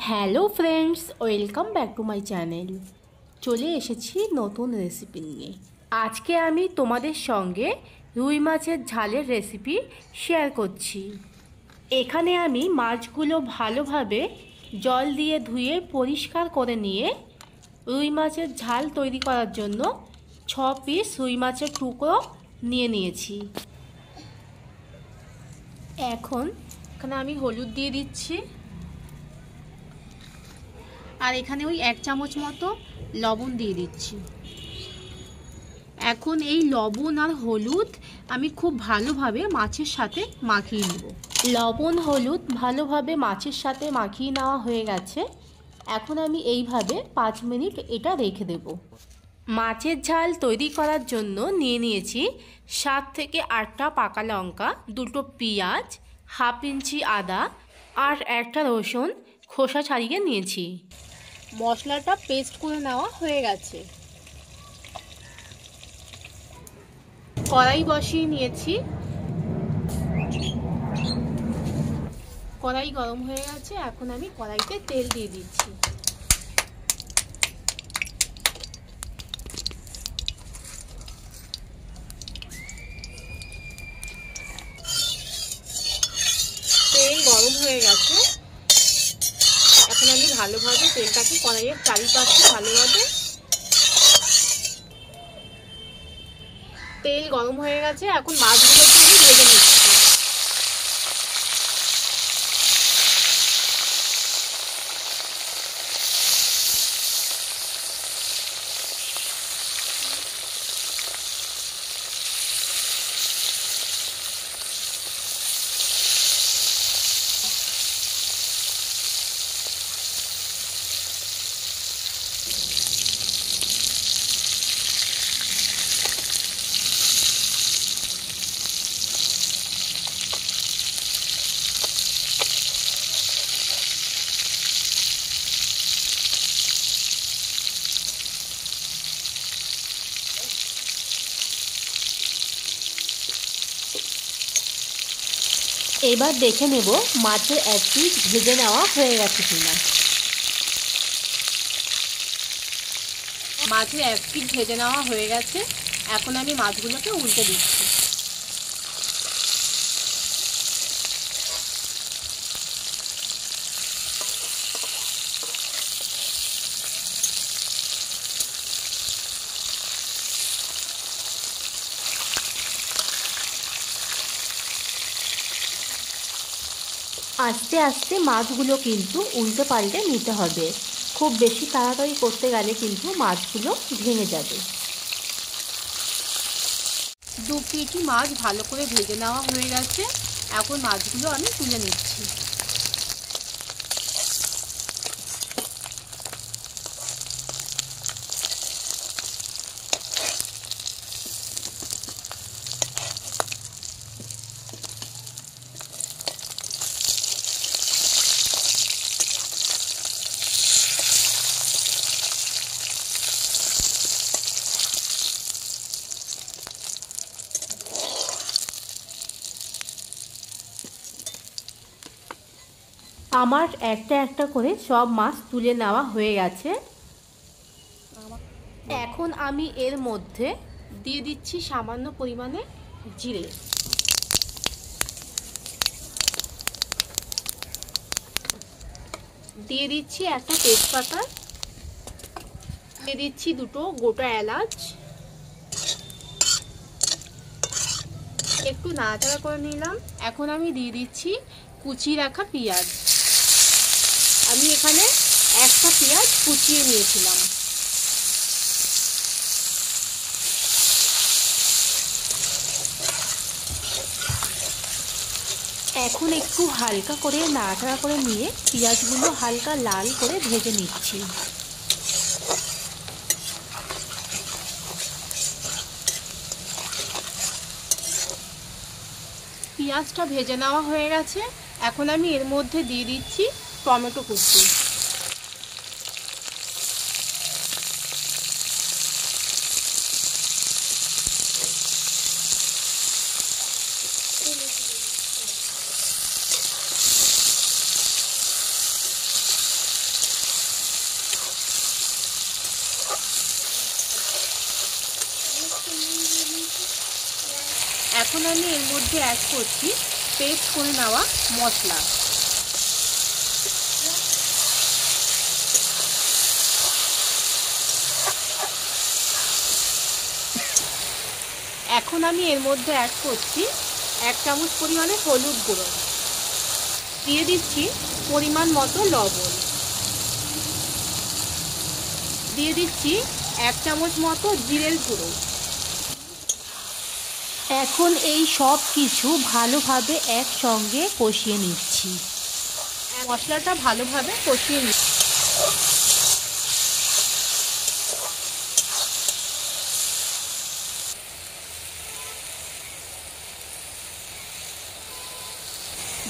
Hello friends, welcome back to my channel. চলে এসেছি নতুন রেসিপি নিয়ে। আজকে আমি তোমাদের সঙ্গে রুই মাছের ঝালের রেসিপি শেয়ার করছি। এখানে আমি মাছগুলো ভালোভাবে জল দিয়ে ধুয়ে পরিষ্কার করে নিয়ে রুই মাছের ঝাল তৈরি করার জন্য 6 পিস রুই মাছের টুকরো নিয়ে নিয়েছি। এখানে আমি হলুদ দিয়ে দিচ্ছি, আর এখানে ওই 1 চামচ মতো লবণ দিয়ে দিচ্ছি। এখন এই লবণ আর হলুদ আমি খুব ভালোভাবে মাছের সাথে মাখিয়ে নেব। লবণ হলুদ ভালোভাবে মাছের সাথে মাখিয়ে নেওয়া হয়ে গেছে। এখন আমি এইভাবে 5 মিনিট এটা রেখে দেব। মাছের ঝাল তৈরি করার জন্য নিয়ে নিয়েছি 7 থেকে 8টা পাকা লঙ্কা, 2টো পেঁয়াজ, হাফ ইঞ্চি আদা আর একটা রসুন খোসা ছাড়িয়ে নিয়েছি। মশলাটা পেস্ট করে নেওয়া হয়ে গেছে। কড়াই বসিয়ে নিয়েছি, কড়াই গরম হয়ে গেছে। এখন আমি কড়াইতে তেল দিয়ে দিচ্ছি। তেল গরম হয়ে গেছে। এখন আমি ভালোভাবে তেলটাকে কড়াইয়ের চারিপাশে ভালোভাবে, তেল গরম হয়ে গেছে। এখন মাছগুলোকে আমি ভেজে নিচ্ছি। এবার দেখে নেব মাছের এক পিস ভেজে নেওয়া হয়ে গেছে কিনা। মাছের এক পিস ভেজে নেওয়া হয়ে গেছে। এখন আমি মাছগুলোকে উল্টে দিচ্ছি। আস্তে আস্তে মাছগুলো কিন্তু উল্টে পাল্টে নিতে হবে। খুব বেশি তাড়াতাড়ি করতে গেলে কিন্তু মাছগুলো ভেঙে যাবে। 2 পিটি মাছ ভালো করে ভেজে নেওয়া হয়ে গেছে। এখন মাছগুলো আমি তুলে নিচ্ছি। আমার একটা একটা করে সব মাছ তুলে নেওয়া হয়ে গেছে। এখন আমি এর মধ্যে দিয়ে দিচ্ছি সামান্য পরিমাণে জিরে, দিয়ে দিচ্ছি একটা তেজপাতা, দিয়ে দিচ্ছি 2টো গোটা এলাচ। একটু নাড়াচাড়া করে নিলাম। এখন আমি দিয়ে দিচ্ছি কুচিয়ে রাখা পেঁয়াজ। আমি এখানে একটা পেঁয়াজ কুচিয়ে নিয়েছিলাম। এখন একটু হালকা করে নাড়াচাড়া করে নিয়ে পেঁয়াজগুলো হালকা লাল করে ভেজে নিচ্ছি। পেঁয়াজটা ভেজে নেওয়া হয়ে গেছে। এখন আমি এর মধ্যে দিয়ে দিচ্ছি টমেটো কুচি। এখন আমি এর মধ্যে অ্যাড করছি পেস্ট করে নেওয়া মশলা। এখন আমি এর মধ্যে অ্যাড করছি 1 চামচ পরিমাণে হলুদ গুঁড়ো, দিয়ে দিচ্ছি পরিমাণ মতো লবণ, দিয়ে দিচ্ছি 1 চামচ মতো জিরের গুঁড়ো। এখন এই সব কিছু ভালোভাবে একসঙ্গে কষিয়ে নিচ্ছি। মশলাটা ভালোভাবে কষিয়ে নিচ্ছি।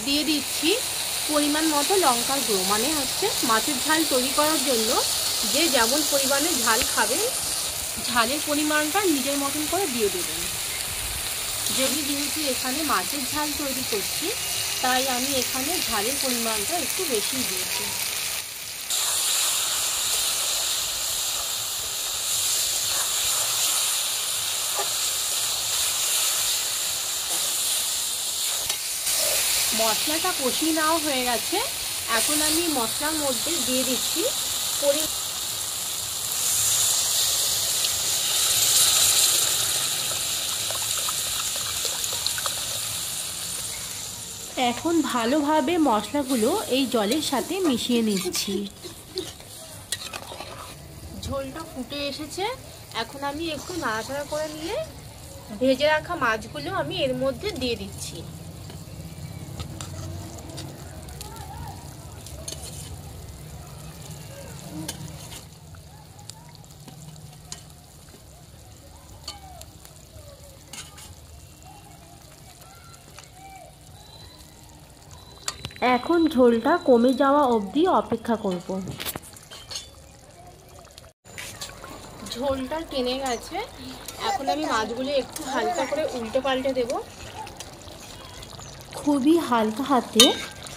দিয়ে দিচ্ছি পরিমাণ মতো লঙ্কার গুঁড়ো, মানে হচ্ছে মাছের ঝাল তৈরি করার জন্য যে যেমন পরিমাণে ঝাল খাবেন ঝালের পরিমাণটা নিজের মতন করে দিয়ে দেবেন। যেহেতু এখানে মাছের ঝাল তৈরি করছি তাই আমি এখানে ঝালের পরিমাণটা একটু বেশি দিয়েছি। মশলাটা কষিয়ে নেওয়া হয়ে গেছে। এখন আমি মশলার মধ্যে দিয়ে দিচ্ছি এখন ভালোভাবে মশলাগুলো এই জলের সাথে মিশিয়ে নিচ্ছি। ঝোলটা ফুটে এসেছে। এখন আমি একটু নাড়াচাড়া করে নিয়ে ভেজে রাখা মাছগুলো আমি এর মধ্যে দিয়ে দিচ্ছি। এখন ঝোলটা কমে যাওয়া অবধি অপেক্ষা করব। ঝোলটা টেনে গেছে। এখন আমি মাছগুলো একটু হালকা করে উল্টে পাল্টে দেব। খুবই হালকা হাতে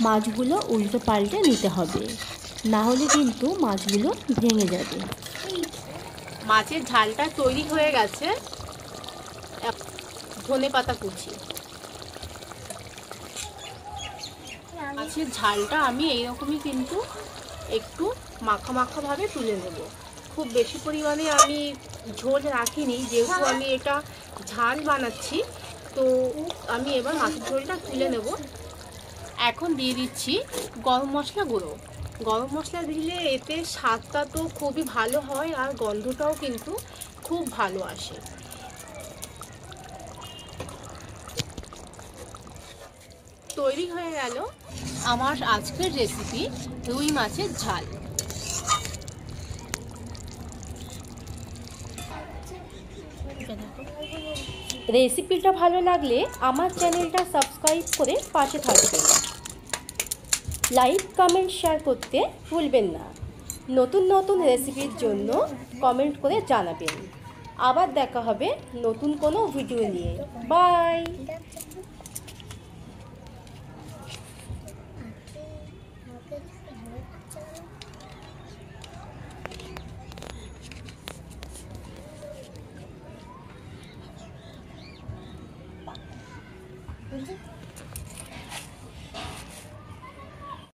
মাছগুলো উল্টে পাল্টে নিতে হবে, না হলে কিন্তু মাছগুলো ভেঙে যাবে। মাছের ঝালটা তৈরি হয়ে গেছে। ধনেপাতা কুচি। মাছের ঝালটা আমি এইরকমই কিন্তু একটু মাখা মাখা ভাবে তুলে নেব। খুব বেশি পরিমাণে আমি ঝোল রাখিনি, যেহেতু আমি এটা ঝাল বানাচ্ছি, তো আমি এবার মাছের ঝোলটা তুলে নেব। এখন দিয়ে দিচ্ছি গরম মশলা গুঁড়ো। গরম মশলা দিলে এতে স্বাদটা তো খুবই ভালো হয় আর গন্ধটাও কিন্তু খুব ভালো আসে। তৈরি হয়ে গেল আমার আজকের রেসিপি রুই মাছের ঝাল। রেসিপিটা ভালো লাগলে আমার চ্যানেলটা সাবস্ক্রাইব করে পাশে থাকবেন। লাইক কমেন্ট শেয়ার করতে ভুলবেন না। নতুন নতুন রেসিপির জন্য কমেন্ট করে জানাবেন। আবার দেখা হবে নতুন কোনো ভিডিও নিয়ে। বাই।